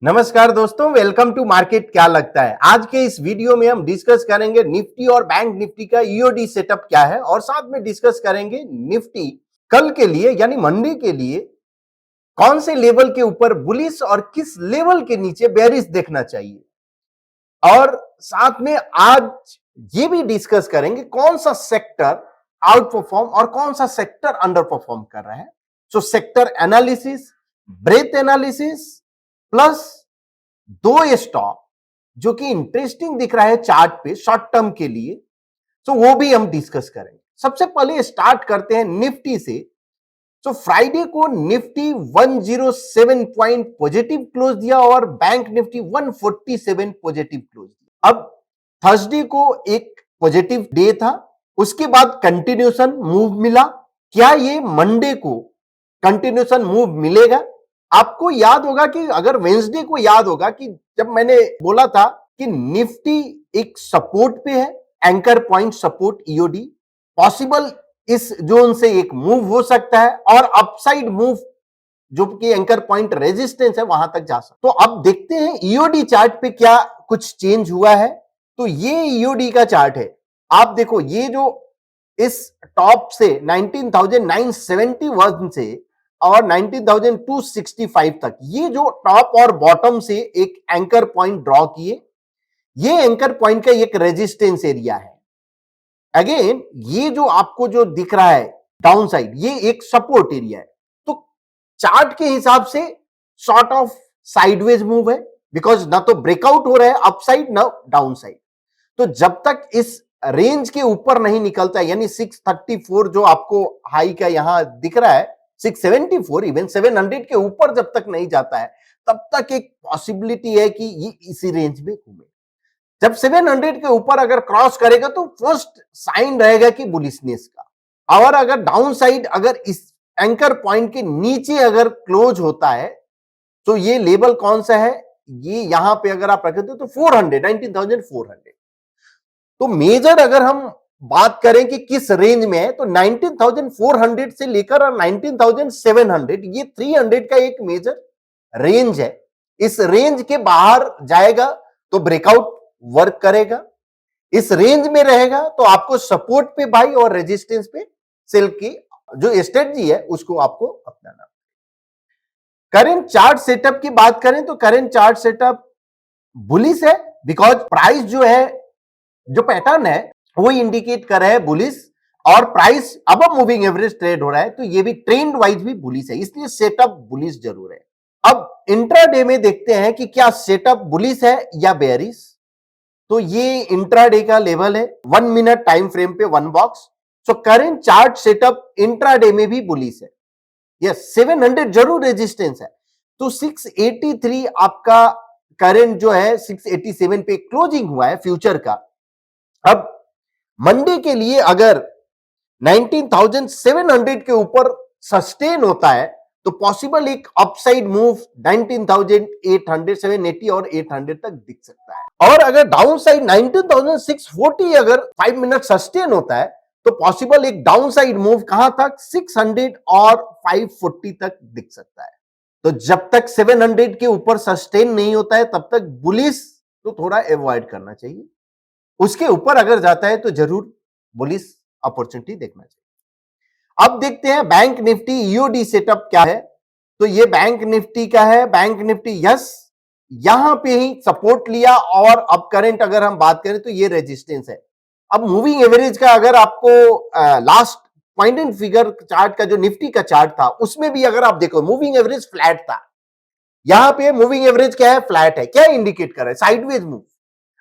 नमस्कार दोस्तों, welcome to market. क्या लगता है आज के इस वीडियो में हम डिस्कस करेंगे निफ्टी और बैंक निफ्टी का ईओडी सेटअप क्या है और साथ में डिस्कस करेंगे निफ्टी कल के लिए यानी मंडे के लिए कौन से लेवल के ऊपर बुलिश और किस लेवल के नीचे बेरिश देखना चाहिए। और साथ में आज ये भी डिस्कस करेंगे कौन सा सेक्टर आउट परफॉर्म और कौन सा सेक्टर अंडर परफॉर्म कर रहा है। So sector analysis, breadth analysis plus दो स्टॉक जो कि इंटरेस्टिंग दिख रहा है चार्ट पे शॉर्ट टर्म के लिए, तो वो भी हम डिस्कस करेंगे। सबसे पहले स्टार्ट करते हैं निफ्टी से। तो फ्राइडे को निफ्टी 107 पॉइंट पॉजिटिव क्लोज दिया और बैंक निफ्टी 147 पॉजिटिव क्लोज दिया। अब थर्सडे को एक पॉजिटिव डे था, उसके बाद कंटिन्यूशन मूव मिला। क्या ये मंडे को कंटिन्यूशन मूव मिलेगा? आपको याद होगा कि अगर वेंसडे को याद होगा कि जब मैंने बोला था कि निफ्टी एक सपोर्ट पे है, anchor point support EOD, possible इस जोन से एक मूव हो सकता है और अपसाइड मूव जो कि एंकर पॉइंट रेजिस्टेंस है वहां तक जा सकता। तो अब देखते हैं ईओडी चार्ट पे क्या कुछ चेंज हुआ है। तो ये ईओडी का चार्ट है। आप देखो, ये जो इस टॉप से 19,971 से और 19,265 तक, ये जो टॉप और बॉटम से एक एंकर पॉइंट ड्रॉ किए, ये एंकर पॉइंट का एक रेजिस्टेंस एरिया है। अगेन ये जो आपको जो दिख रहा है डाउन साइड, ये एक सपोर्ट एरिया है। तो चार्ट के हिसाब से सॉर्ट ऑफ साइडवेज मूव है, बिकॉज ना तो ब्रेकआउट हो रहा है अपसाइड ना डाउन साइड। तो जब तक इस रेंज के ऊपर नहीं निकलता है, यानी 634 जो आपको हाई का यहां दिख रहा है, 674 इवन 700 के ऊपर जब तक नहीं जाता है, तब तक एक पॉसिबिलिटी है कि ये इसी रेंज में घूमे। जब 700 के ऊपर अगर क्रॉस करेगा तो फर्स्ट साइन रहेगा कि बुलिशनेस का। और अगर डाउन साइड अगर इस एंकर पॉइंट के नीचे अगर क्लोज होता है, तो ये लेवल कौन सा है, ये यहां पे अगर आप रखें तो 400, 19,400। तो मेजर अगर हम बात करें कि किस रेंज में है, तो 19,400 से लेकर और 19,700, ये 300 का एक मेजर रेंज है। इस रेंज के बाहर जाएगा तो ब्रेकआउट वर्क करेगा, इस रेंज में रहेगा तो आपको सपोर्ट पे बाई और रेजिस्टेंस पे सेल की जो स्ट्रेटजी है उसको आपको अपनाना। करेंट चार्ट सेटअप की बात करें तो करेंट चार्ट सेटअप बुलिश है, बिकॉज प्राइस जो है, जो पैटर्न है वो इंडिकेट कर रहा है बुलिश, और प्राइस अब मूविंग एवरेज ट्रेड हो रहा है, तो ये भी ट्रेंड वाइज भी बुलिश है, इसलिए सेटअप बुलिश जरूर है। अब इंट्राडे में देखते हैं कि क्या सेटअप बुलिश है या बेयरिश। तो ये इंट्राडे का लेवल है, 1 मिनट टाइम फ्रेम पे 1 बॉक्स। सो करेंट चार्ट सेटअप इंट्राडे में भी बुलिश है। यस, 700 जरूर रेजिस्टेंस है। तो 683 आपका करंट जो है 687 पे क्लोजिंग हुआ है फ्यूचर का। अब मंडे के लिए अगर 19,700 के ऊपर सस्टेन होता है तो पॉसिबल एक अपसाइड मूव 19,800, 780 और 800 तक दिख सकता है। और अगर डाउन साइड 19,640 अगर 5 मिनट सस्टेन होता है तो पॉसिबल एक डाउन साइड मूव कहां तक, 600 और 540 तक दिख सकता है। तो जब तक 700 के ऊपर सस्टेन नहीं होता है तब तक बुलिश तो थोड़ा अवॉइड करना चाहिए। उसके ऊपर अगर जाता है तो जरूर बुलिश अपॉर्चुनिटी देखना चाहिए। अब देखते हैं बैंक निफ्टी ईओडी सेटअप क्या है। तो ये बैंक निफ्टी का है। बैंक निफ्टी यस, यहां पे ही सपोर्ट लिया और अब करंट अगर हम बात करें तो ये रेजिस्टेंस है। अब मूविंग एवरेज का अगर आपको last point and figure chart का जो निफ्टी का चार्ट था उसमें भी अगर आप देखो मूविंग एवरेज फ्लैट था, यहां पे मूविंग एवरेज क्या है, फ्लैट है। क्या इंडिकेट कर रहा है, साइडवेज मूव।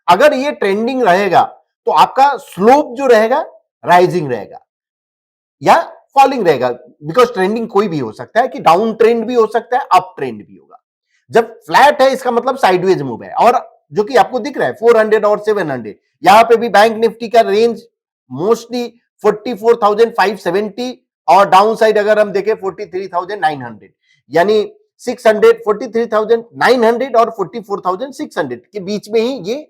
अगर ये ट्रेंडिंग रहेगा तो आपका स्लोप जो रहेगा राइजिंग रहेगा या फॉलिंग रहेगा, बिकॉज ट्रेंडिंग कोई भी हो सकता है कि डाउन ट्रेंड भी हो सकता है, अप ट्रेंड भी होगा। जब फ्लैट है इसका मतलब साइडवेज मूव है, और जो कि आपको दिख रहा है 400 और 700, यहां पे भी बैंक निफ्टी का रेंज मोस्टली 44,570 और डाउन साइड अगर हम देखें 43,900, यानी 600, 43,900 और 44,600 के बीच में ही ये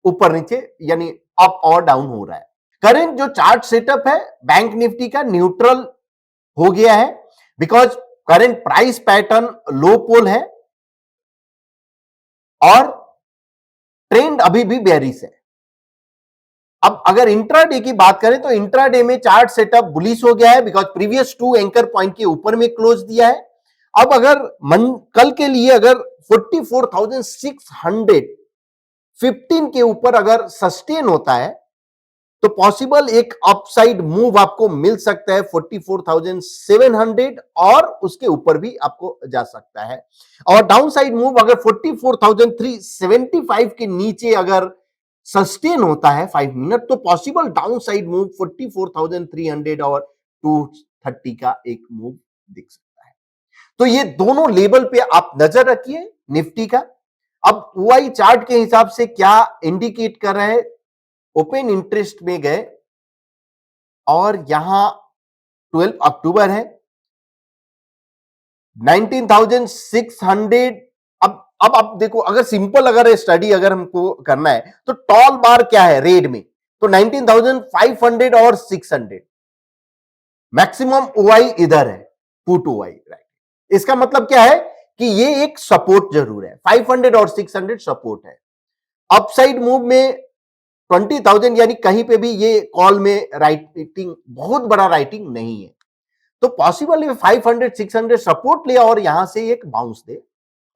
ऊपर नीचे यानी अप और डाउन हो रहा है। करंट जो चार्ट सेटअप है बैंक निफ्टी का न्यूट्रल हो गया है, बिकॉज करंट प्राइस पैटर्न लो पोल है और ट्रेंड अभी भी बेयरिश है। अब अगर इंट्राडे की बात करें तो इंट्राडे में चार्ट सेटअप बुलिश हो गया है बिकॉज प्रीवियस 2 एंकर पॉइंट के ऊपर में क्लोज दिया है। अब अगर कल के लिए अगर 44,615 के ऊपर अगर सस्टेन होता है तो पॉसिबल एक अपसाइड मूव आपको मिल सकता है 44,700 और उसके ऊपर भी आपको जा सकता है। और डाउनसाइड मूव अगर 44,375 के नीचे अगर सस्टेन होता है 5 मिनट तो पॉसिबल डाउनसाइड मूव 44,300 और 230 का एक मूव दिख सकता है। तो ये दोनों लेवल पे आप नजर रखिए निफ्टी का। अब ओआई चार्ट के हिसाब से क्या इंडिकेट कर रहा है, ओपन इंटरेस्ट में गए और यहां 12 अक्टूबर है 19,600। अब आप देखो अगर सिंपल अगर स्टडी अगर हमको करना है तो टॉल बार क्या है रेड में तो 19,500 और 600 मैक्सिमम ओआई इधर है पुट ओआई राइट। इसका मतलब क्या है कि ये एक सपोर्ट जरूर है 500 और 600 सपोर्ट है। अपसाइड मूव में 20,000 यानी कहीं पे भी ये कॉल में राइटिंग बहुत बड़ा राइटिंग नहीं है तो पॉसिबल है 500 600 सपोर्ट ले और यहां से एक बाउंस दे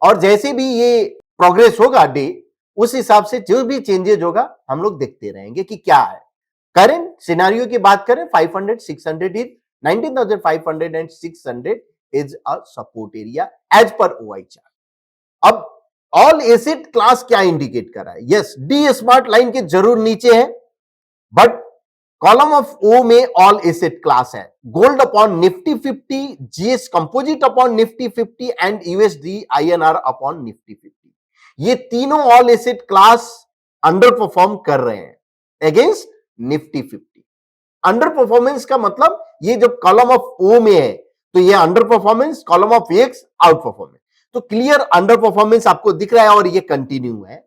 और जैसे भी ये प्रोग्रेस होगा डे उस हिसाब से जो भी चेंजेस होगा हम लोग देखते रहेंगे कि क्या है। करंट सिनेरियो की बात करें 500 600 is 19,500 and 600 is a support area as per OI chart. अब ऑल एसेट क्लास क्या इंडिकेट कर रहा है, यस डी स्मार्ट लाइन के जरूर नीचे है बट कॉलम ऑफ ओ में ऑल एसेट क्लास है। Gold upon Nifty 50, GS composite upon Nifty 50 and USD INR upon Nifty 50, ये तीनों all asset class under perform कर रहे हैं अगेंस्ट निफ्टी 50। अंडर परफॉर्मेंस का मतलब ये जो कॉलम ऑफ ओ में है तो ये under performance, column of x out performance, तो क्लियर अंडर परफॉर्मेंस आपको दिख रहा है और ये कंटिन्यू है।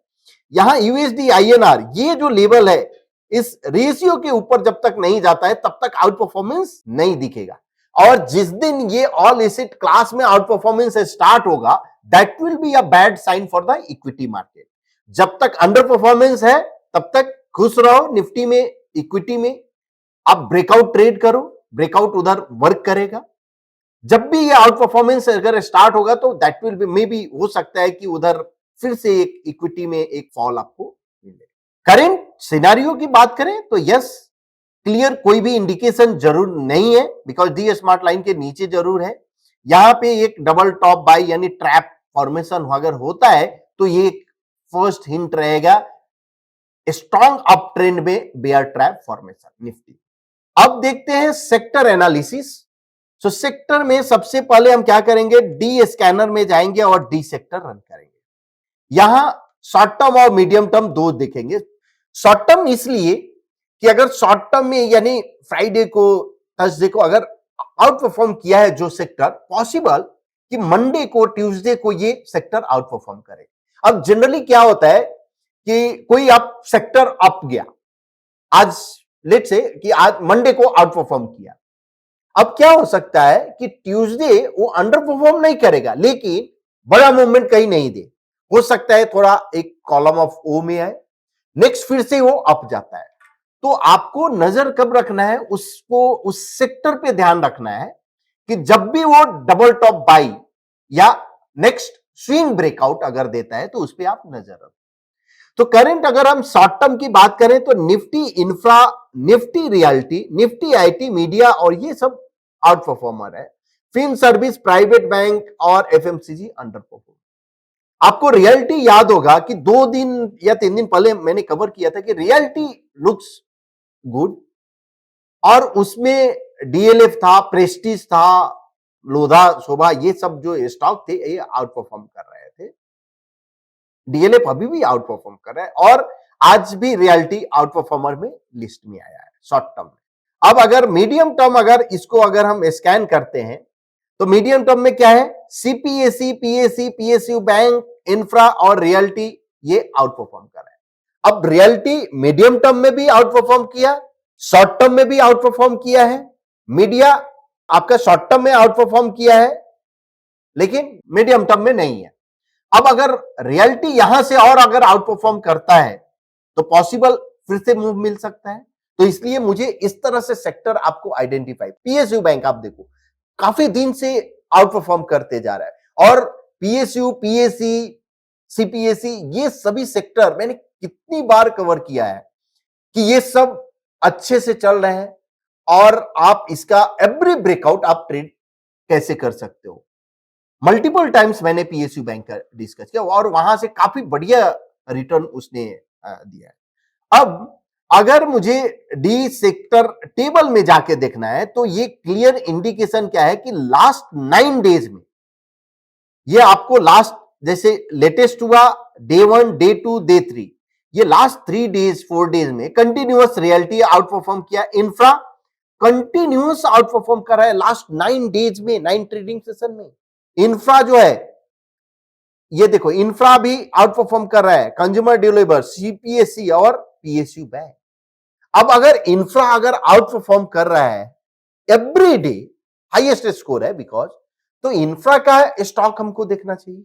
यहां यूएसडी आईएनआर ये जो लेवल है इस रेशियो के ऊपर जब तक नहीं जाता है तब तक आउट परफॉर्मेंस नहीं दिखेगा और जिस दिन ये ऑल एसेट क्लास में आउट परफॉर्मेंस स्टार्ट होगा that will be a bad sign for the equity market. जब तक अंडर परफॉर्मेंस है तब तक खुश रहो निफ्टी में, इक्विटी में, आप ब्रेकआउट ट्रेड करो, ब्रेकआउट उधर वर्क करेगा। जब भी ये आउट परफॉर्मेंस अगर स्टार्ट होगा तो that will B may be हो सकता है कि उधर फिर से एक इक्विटी में एक फॉल आपको मिले। करंट सिनेरियो की बात करें तो यस क्लियर कोई भी इंडिकेशन जरूर नहीं है बिकॉज डी स्मार्ट लाइन के नीचे जरूर है। यहां पे एक डबल टॉप बाय यानी ट्रैप फॉर्मेशन अगर होता है तो ये फर्स्ट हिंट रहेगा स्ट्रॉन्ग अप ट्रेंड में बेयर ट्रैप फॉर्मेशन निफ्टी। अब देखते हैं सेक्टर एनालिसिस। सो सेक्टर में सबसे पहले हम क्या करेंगे, डी स्कैनर में जाएंगे और डी सेक्टर रन करेंगे। यहां शॉर्ट टर्म और मीडियम टर्म दो देखेंगे। शॉर्ट टर्म इसलिए कि अगर शॉर्ट टर्म में यानी फ्राइडे को, थर्सडे को अगर आउट परफॉर्म किया है जो सेक्टर, पॉसिबल कि मंडे को, ट्यूसडे को ये सेक्टर आउट परफॉर्म करे। अब जनरली क्या होता है कि कोई आप सेक्टर अप गया, आज लेट से कि आज मंडे को आउट परफॉर्म किया, अब क्या हो सकता है कि ट्यूसडे वो अंडर परफॉर्म नहीं करेगा लेकिन बड़ा मूवमेंट कहीं नहीं दे, हो सकता है थोड़ा एक कॉलम ऑफ ओ में है, नेक्स्ट फिर से वो अप जाता है। तो आपको नजर कब रखना है, उसको उस सेक्टर पे ध्यान रखना है कि जब भी वो डबल टॉप बाई या नेक्स्ट स्विंग ब्रेकआउट अगर देता है तो उस पर आप नजर रखो। तो करंट अगर हम शॉर्ट टर्म की बात करें तो Nifty infra, Nifty realty, Nifty IT media और ये सब आउट परफॉर्मर है। फिन सर्विस, प्राइवेट बैंक और एफएमसीजी अंडर परफॉर्म। आपको रियल्टी याद होगा कि 2 दिन या 3 दिन पहले मैंने कवर किया था कि रियल्टी लुक्स गुड और उसमें डीएलएफ था, प्रेस्टीज था, लोधा, शोभा, ये सब जो स्टॉक थे ये आउट परफॉर्म कर रहे थे। डीएलएफ अभी भी आउट परफॉर्म कर रहा है और आज भी रियल्टी आउट परफॉर्मर में लिस्ट में आया है शॉर्ट टर्म में। अब अगर मीडियम टर्म अगर इसको अगर हम स्कैन करते हैं तो मीडियम टर्म में क्या है, CPSE, PSE, PSU bank, infra और रियल्टी ये आउट परफॉर्म कर रहा है। अब रियल्टी मीडियम टर्म में भी आउट परफॉर्म किया, शॉर्ट टर्म में भी आउट परफॉर्म किया है। मीडिया आपका शॉर्ट टर्म में आउट परफॉर्म किया है लेकिन मीडियम टर्म में नहीं है। अब अगर रियलिटी यहां से और अगर आउट परफॉर्म करता है तो पॉसिबल फिर से मूव मिल सकता है। तो इसलिए मुझे इस तरह से सेक्टर आपको आइडेंटिफाई, पीएसयू बैंक आप देखो काफी दिन से आउट परफॉर्म करते जा रहा है, और पीएसयू, पीएससी, सीपीएससी, ये सभी सेक्टर मैंने कितनी बार कवर किया है कि ये सब अच्छे से चल रहे हैं, और आप इसका एवरी ब्रेकआउट आप ट्रेड कैसे कर सकते हो। मल्टीपल टाइम्स मैंने पीएसयू बैंक का डिस्कस किया और वहां से काफी बढ़िया रिटर्न उसने दिया है। अब अगर मुझे डी सेक्टर टेबल में जाके देखना है तो ये क्लियर इंडिकेशन क्या है कि लास्ट 9 डेज में ये आपको लास्ट, जैसे लेटेस्ट हुआ डे 1, डे 2, डे 3, ये लास्ट 3 डेज 4 डेज में कंटिन्यूअस रियलिटी आउट परफॉर्म किया। इंफ्रा कंटिन्यूअस आउट परफॉर्म कर रहा है लास्ट 9 डेज में, 9 ट्रेडिंग सेशन में। इंफ्रा जो है, ये देखो इंफ्रा भी आउट परफॉर्म कर रहा है, कंज्यूमर ड्यूरेबल, सीपीएससी और पीएसयू बैंक। अब अगर इंफ्रा अगर आउट परफॉर्म कर रहा है एवरी डे, हाईएस्ट स्कोर है बिकॉज, तो इंफ्रा का स्टॉक हमको देखना चाहिए,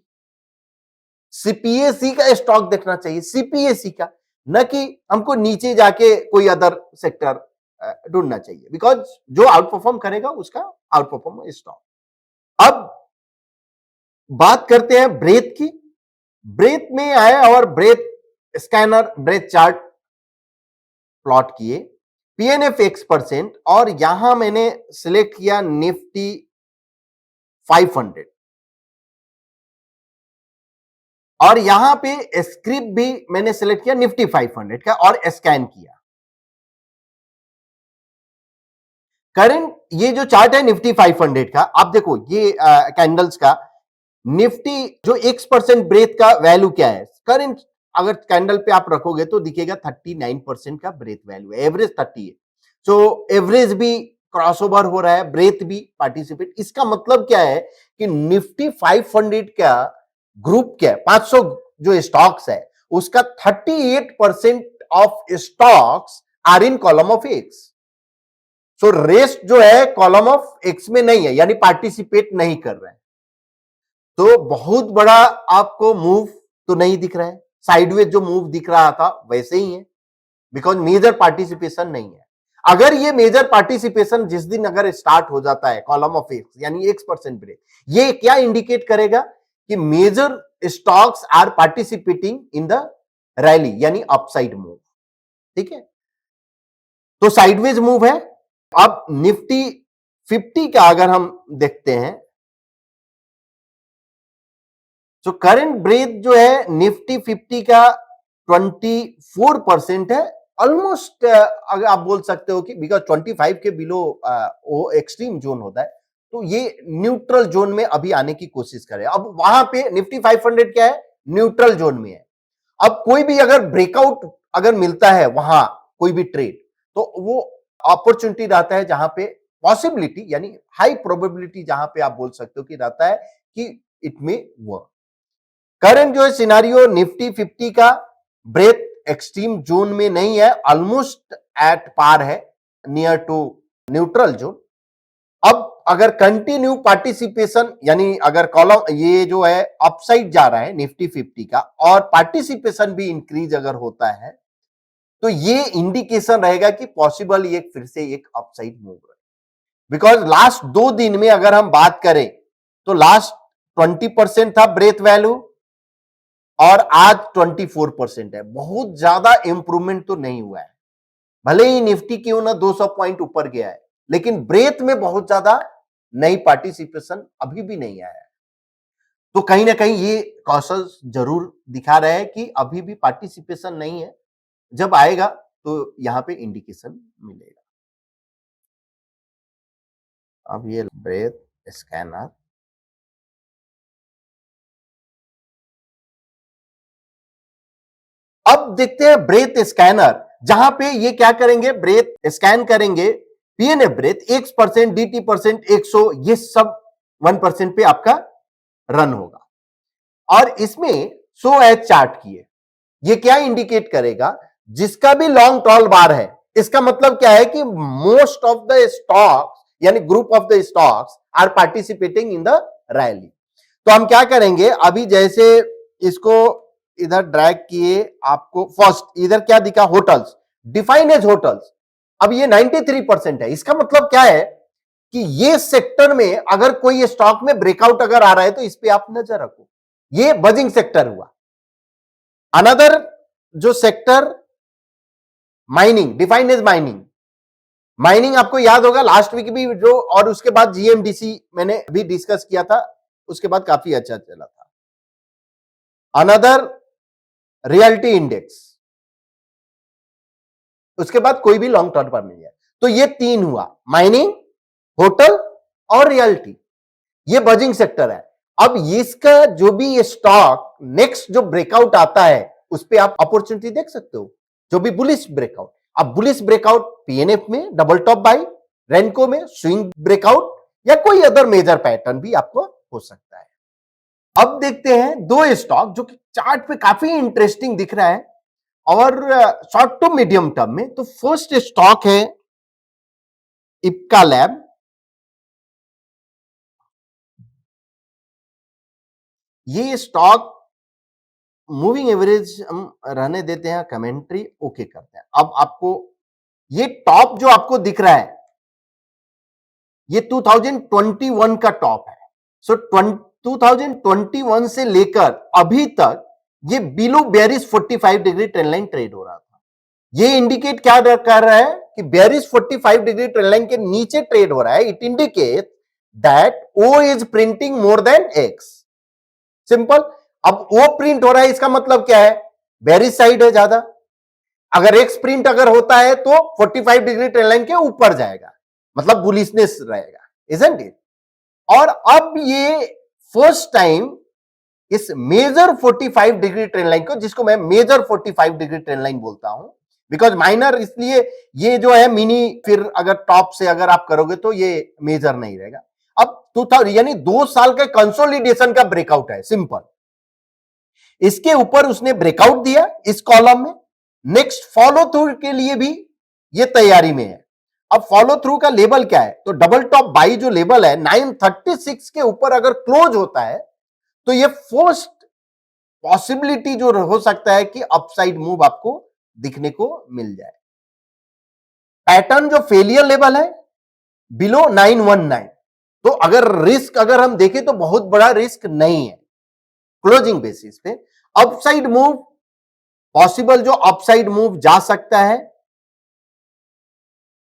सीपीएससी का स्टॉक देखना चाहिए, सीपीएससी का, न कि हमको नीचे जाके कोई अदर सेक्टर ढूंढना चाहिए, बिकॉज जो आउट परफॉर्म करेगा उसका आउट परफॉर्म स्टॉक। अब बात करते हैं ब्रेथ की। ब्रेथ में आए और breadth scanner, breadth chart plot किए, पीएनएफ X%, और यहां मैंने सिलेक्ट किया निफ्टी 500, और यहां पे स्क्रिप्ट भी मैंने सिलेक्ट किया निफ्टी 500 का और स्कैन किया। करंट ये जो चार्ट है निफ्टी 500 का, आप देखो ये कैंडल्स का निफ्टी जो X% ब्रेथ का वैल्यू क्या है, करंट अगर कैंडल पे आप रखोगे तो दिखेगा 39% का ब्रेथ वैल्यू है, एवरेज 30 है। सो एवरेज भी क्रॉसओवर हो रहा है, ब्रेथ भी पार्टिसिपेट। इसका मतलब क्या है कि निफ्टी 500 का ग्रुप क्या है, 500 जो स्टॉक्स है उसका 38% of stocks are in column of X. So rest जो है कॉलम ऑफ एक्स में नहीं है, यानी पार्टिसिपेट नहीं कर रहे हैं। तो बहुत बड़ा आपको मूव तो नहीं दिख रहा है, साइडवेज जो मूव दिख रहा था वैसे ही है, बिकॉज मेजर पार्टिसिपेशन नहीं है। अगर ये मेजर पार्टिसिपेशन जिस दिन अगर स्टार्ट हो जाता है कॉलम ऑफ एक्स यानी X% ब्रेक, ये क्या इंडिकेट करेगा कि major stocks are participating in the rally, यानी अपसाइड मूव। ठीक है, तो साइडवेज मूव है। अब निफ्टी 50 का अगर हम देखते हैं तो करंट ब्रेथ जो है निफ्टी 50 का 24% है, ऑलमोस्ट अगर आप बोल सकते हो कि बिकॉज 25 के बिलो वो एक्सट्रीम जोन होता है, तो ये न्यूट्रल जोन में अभी आने की कोशिश करे। अब वहां पे निफ्टी 500 क्या है, न्यूट्रल जोन में है। अब कोई भी अगर ब्रेकआउट अगर मिलता है वहां कोई भी ट्रेड, तो वो अपॉर्चुनिटी रहता है जहां पे पॉसिबिलिटी यानी हाई प्रोबेबिलिटी जहां पे आप बोल सकते हो कि रहता है कि इट मे वर्क। करंट जो है सिनारियो निफ्टी 50 का ब्रेथ एक्सट्रीम जोन में नहीं है, ऑलमोस्ट एट पार है, नियर टू न्यूट्रल जोन। अब अगर कंटिन्यू पार्टिसिपेशन यानी अगर कॉलम ये जो है अपसाइड जा रहा है निफ्टी 50 का और पार्टिसिपेशन भी इंक्रीज अगर होता है, तो ये इंडिकेशन रहेगा कि पॉसिबल ये फिर से एक अपसाइड मूव है। बिकॉज लास्ट 2 दिन में अगर हम बात करें तो लास्ट 20% था ब्रेथ वैल्यू और आज 24% है, बहुत ज्यादा इंप्रूवमेंट तो नहीं हुआ है। भले ही निफ्टी क्यों ना 200 पॉइंट ऊपर गया है, लेकिन ब्रेथ में बहुत ज्यादा नई पार्टिसिपेशन अभी भी नहीं आया है। तो कहीं ना कहीं ये कौशल जरूर दिखा रहा है कि अभी भी पार्टिसिपेशन नहीं है, जब आएगा तो यहां पे इंडिकेशन मिलेगा। अब ये ब्रेथ स्कैनर, अब देखते हैं ब्रेथ स्कैनर, जहां पे ये क्या करेंगे, ब्रेथ स्कैन करेंगे, पीएनएफ ब्रेथ X%, DT%, 100, ये सब 1% पे आपका रन होगा। और इसमें शो एज चार्ट किए, ये क्या इंडिकेट करेगा, जिसका भी लॉन्ग टॉल बार है, इसका मतलब क्या है कि मोस्ट ऑफ द स्टॉक्स यानी group of the stocks are participating in the rally. तो हम क्या करेंगे, अभी जैसे इसको इधर ड्रैग किए, आपको फर्स्ट इधर क्या दिखा, होटल्स, डिफाइन एज होटल्स। अब ये 93% है, इसका मतलब क्या है कि ये सेक्टर में अगर कोई स्टॉक में ब्रेकआउट अगर आ रहा है तो इस पे आप नजर रखो। ये बजिंग सेक्टर हुआ। अनदर जो sector, mining, define as mining. Mining आपको याद होगा लास्ट वीक भी जो, और उसके बाद जीएमडीसी मैंने भी डिस्कस किया था, उसके बाद काफी अच्छा चला था। अनदर रियलिटी इंडेक्स, उसके बाद कोई भी लॉन्ग टर्म पर नहीं है। तो ये तीन हुआ, माइनिंग, होटल और रियलिटी, ये बजिंग सेक्टर है। अब इसका जो भी ये स्टॉक नेक्स्ट जो ब्रेकआउट आता है उस पर आप अपॉर्चुनिटी देख सकते हो, जो भी बुलिश ब्रेकआउट। अब बुलिश ब्रेकआउट पीएनएफ में डबल टॉप बाई, रेनको में स्विंग ब्रेकआउट, या कोई अदर मेजर पैटर्न भी आपको हो सकता है। अब देखते हैं दो स्टॉक जो कि चार्ट पे काफी इंटरेस्टिंग दिख रहा है और शॉर्ट टू मीडियम टर्म में। तो फर्स्ट स्टॉक है इप्का लैब। ये स्टॉक मूविंग एवरेज हम रहने देते हैं, कमेंट्री ओके करते हैं। अब आपको ये टॉप जो आपको दिख रहा है ये 2021 का टॉप है। सो 2021 से लेकर अभी तक ये below bearish 45 degree trend line trade हो रहा था। ये इंडिकेट क्या कर रहा है कि बेयरिश 45 डिग्री ट्रेंड लाइन के नीचे ट्रेड हो रहा है। It indicate that O is printing more than X. Simple. अब ओ प्रिंट हो रहा है, इसका मतलब क्या है, बेयरिश साइड है ज्यादा। अगर एक्स प्रिंट अगर होता है तो 45 डिग्री ट्रेंड लाइन के ऊपर जाएगा, मतलब बुलिशनेस रहेगा, इजंट इट। और अब ये फर्स्ट टाइम इस मेजर 45 डिग्री ट्रेंड लाइन को, जिसको मैं मेजर 45 डिग्री ट्रेंड लाइन बोलता हूं, बिकॉज माइनर इसलिए ये जो है मिनी, फिर अगर टॉप से अगर आप करोगे तो ये मेजर नहीं रहेगा। अब 2000 यानी 2 साल का कंसोलिडेशन का ब्रेकआउट है, सिंपल। इसके ऊपर उसने ब्रेकआउट दिया इस कॉलम में, नेक्स्ट फॉलो थ्रू के लिए भी ये तैयारी में है। अब फॉलो थ्रू का लेवल क्या है, तो डबल टॉप बाई जो लेवल है 936 के ऊपर अगर क्लोज होता है तो ये फर्स्ट पॉसिबिलिटी जो हो सकता है कि अपसाइड मूव आपको दिखने को मिल जाए। पैटर्न जो फेलियर लेवल है बिलो 919, तो अगर रिस्क अगर हम देखें तो बहुत बड़ा रिस्क नहीं है क्लोजिंग बेसिस पे। अपसाइड मूव पॉसिबल, जो अपसाइड मूव जा सकता है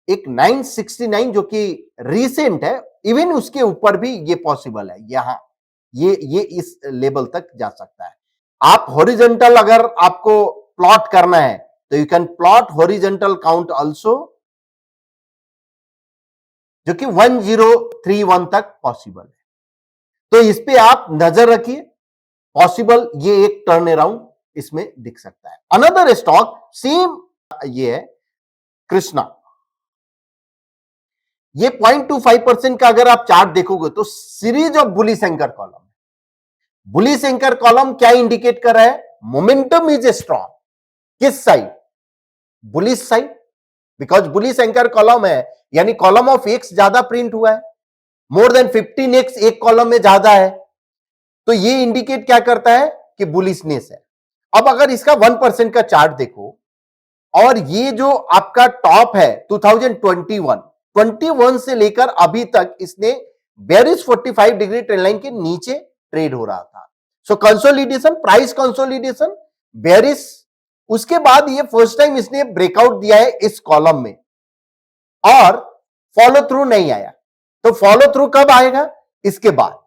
एक 969 जो कि रिसेंट है, इवन उसके ऊपर भी ये पॉसिबल है। यहां ये इस लेवल तक जा सकता है। आप हॉरिजॉन्टल अगर आपको प्लॉट करना है तो you can plot horizontal count also, जो कि 1031 तक पॉसिबल है। तो इस पे आप नजर रखिए, पॉसिबल ये एक टर्न अराउंड इसमें दिख सकता है। अनदर स्टॉक सेम ये है कृष्णा। ये 0.25% का अगर आप चार्ट देखोगे तो series of bullish anchor column, bullish anchor column क्या इंडिकेट कर रहा है, मोमेंटम इज स्ट्रॉन्ग। किस side, bullish side, because bullish anchor column है यानी कॉलम ऑफ एक्स ज्यादा प्रिंट हुआ है, मोर देन 15x एक कॉलम में ज्यादा है, तो ये इंडिकेट क्या करता है कि बुलिशनेस है। अब अगर इसका 1% का चार्ट देखो और ये जो आपका टॉप है 2021 से लेकर अभी तक इसने बेरिश 45 डिग्री ट्रेंड लाइन के नीचे ट्रेड हो रहा था। सो कंसोलिडेशन, प्राइस कंसोलिडेशन, बेरिश, उसके बाद ये फर्स्ट टाइम इसने ब्रेकआउट दिया है इस कॉलम में और फॉलो थ्रू नहीं आया। तो फॉलो थ्रू कब आएगा, इसके बाद।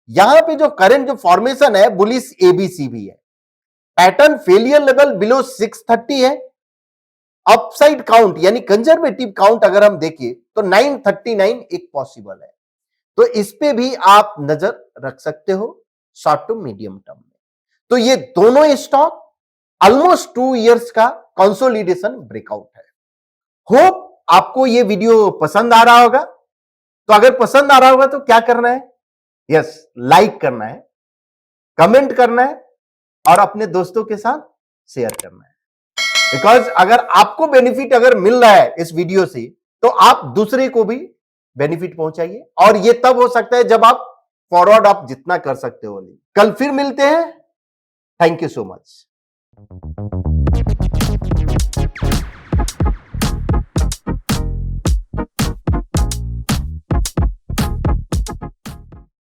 यहां पे जो करंट जो फॉर्मेशन है बुलिश एबीसी भी है। पैटर्न फेलियर लेवल बिलो 630 है। अपसाइड काउंट यानी कंजर्वेटिव काउंट अगर हम देखें तो 939 एक पॉसिबल है। तो इस पे भी आप नजर रख सकते हो शॉर्ट टू मीडियम टर्म में। तो ये दोनों स्टॉक ऑलमोस्ट 2 इयर्स का कंसोलिडेशन ब्रेकआउट है। होप आपको ये वीडियो पसंद आ रहा होगा। तो अगर पसंद आ रहा होगा तो क्या करना है, यस, लाइक करना है, कमेंट करना है और अपने दोस्तों के साथ शेयर करना है। बिकॉज अगर आपको बेनिफिट अगर मिल रहा है इस वीडियो से तो आप दूसरे को भी बेनिफिट पहुंचाइए। और ये तब हो सकता है जब आप फॉरवर्ड आप जितना कर सकते हो। कल फिर मिलते हैं। Thank you so much.